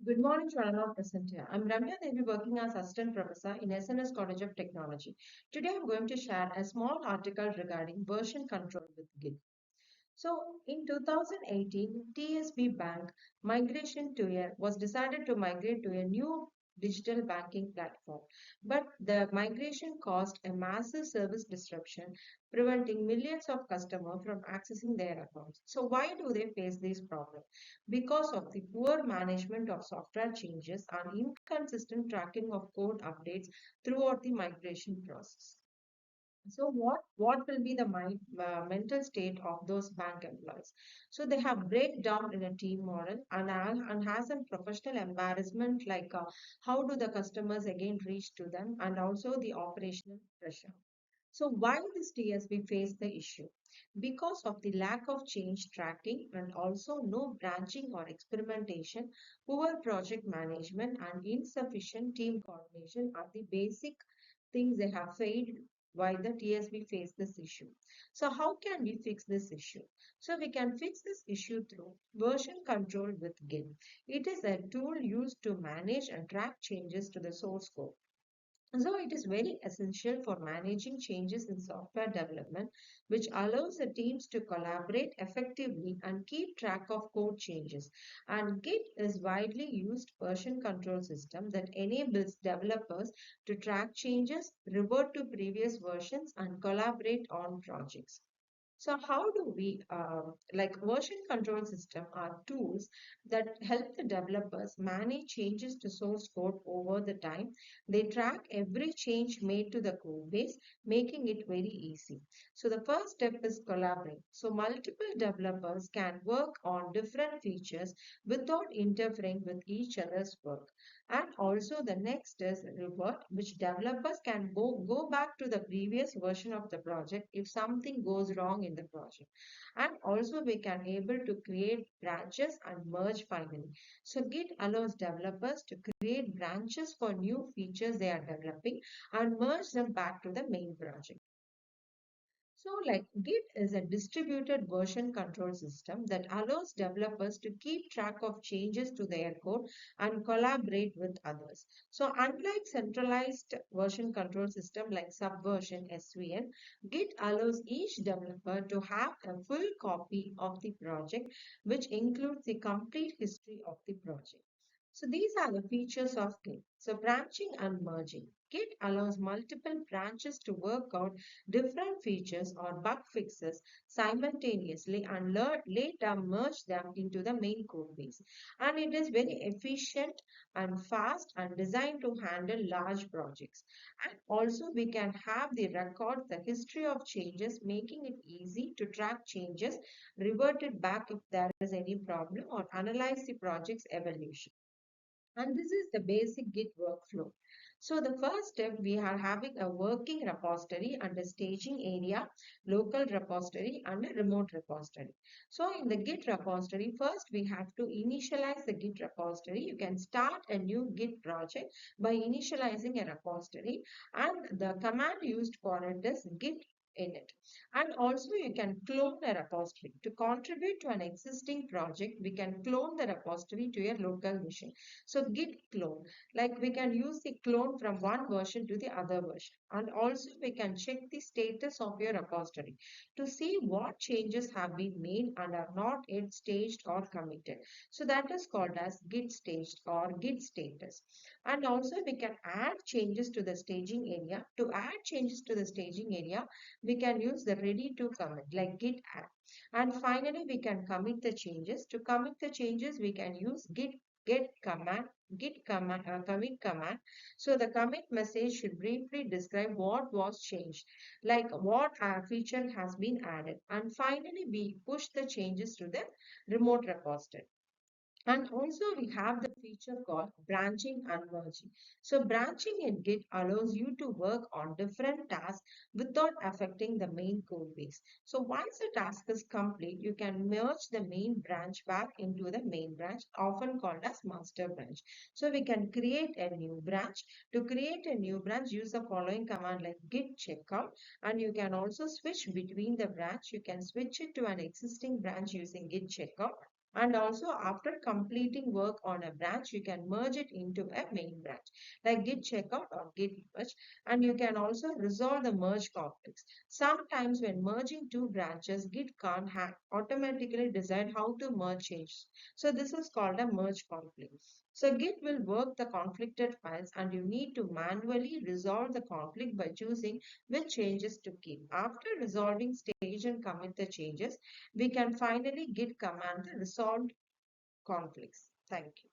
Good morning to all present here. I'm Ramya Devi, working as Assistant Professor in SNS College of Technology. Today I'm going to share a small article regarding version control with Git. So in 2018, TSB Bank migration to a was decided to migrate to a new digital banking platform, but the migration caused a massive service disruption, preventing millions of customers from accessing their accounts. So why do they face this problem? Because of the poor management of software changes and inconsistent tracking of code updates throughout the migration process. So what will be the mental state of those bank employees? So they have breakdown in a team model and has a professional embarrassment like how do the customers again reach to them and also the operational pressure. So why this TSB face the issue? Because of the lack of change tracking and also no branching or experimentation, poor project management and insufficient team coordination are the basic things they have failed why the TSB face this issue. So how can we fix this issue? So we can fix this issue through version control with Git. It is a tool used to manage and track changes to the source code. So it is very essential for managing changes in software development, which allows the teams to collaborate effectively and keep track of code changes. And Git is widely used version control system that enables developers to track changes, revert to previous versions, and collaborate on projects. So how do we like version control system are tools that help the developers manage changes to source code over the time. They track every change made to the code base, making it very easy. So the first step is collaborate. So multiple developers can work on different features without interfering with each other's work. And also the next is revert, which developers can go back to the previous version of the project if something goes wrong in the project. And also we can able to create branches and merge finally. So Git allows developers to create branches for new features they are developing and merge them back to the main project. So, like Git is a distributed version control system that allows developers to keep track of changes to their code and collaborate with others. So, unlike centralized version control system like Subversion SVN, Git allows each developer to have a full copy of the project, which includes the complete history of the project. So these are the features of Git. So branching and merging. Git allows multiple branches to work out different features or bug fixes simultaneously and later merge them into the main code base. And it is very efficient and fast and designed to handle large projects. And also we can have the record, the history of changes, making it easy to track changes, revert it back if there is any problem or analyze the project's evolution. And this is the basic Git workflow. So the first step, we are having a working repository and a staging area, local repository and a remote repository. So in the Git repository, first we have to initialize the Git repository. You can start a new Git project by initializing a repository, and the command used for it is git init. And also you can clone a repository. To contribute to an existing project, we can clone the repository to your local machine. So git clone, like we can use the clone from one version to the other version. And also we can check the status of your repository to see what changes have been made and are not yet staged or committed. So that is called as git staged or git status. And also we can add changes to the staging area. To add changes to the staging area, we can use the ready to commit like git add. And finally, we can commit the changes. To commit the changes, we can use git command, commit command. So the commit message should briefly describe what was changed, like what feature has been added. And finally, we push the changes to the remote repository. And also we have the feature called branching and merging. So branching in Git allows you to work on different tasks without affecting the main code base. So once the task is complete, you can merge the main branch back into the main branch, often called as master branch. So we can create a new branch. To create a new branch, use the following command like git checkout, and you can also switch between the branch. You can switch it to an existing branch using git checkout, And also, after completing work on a branch, you can merge it into a main branch, like git checkout or git merge. And you can also resolve the merge conflicts. Sometimes when merging two branches, git can't automatically decide how to merge changes. So this is called a merge conflict. So Git will work the conflicted files and you need to manually resolve the conflict by choosing which changes to keep. After resolving stage and commit the changes, we can finally Git command the resolved conflicts. Thank you.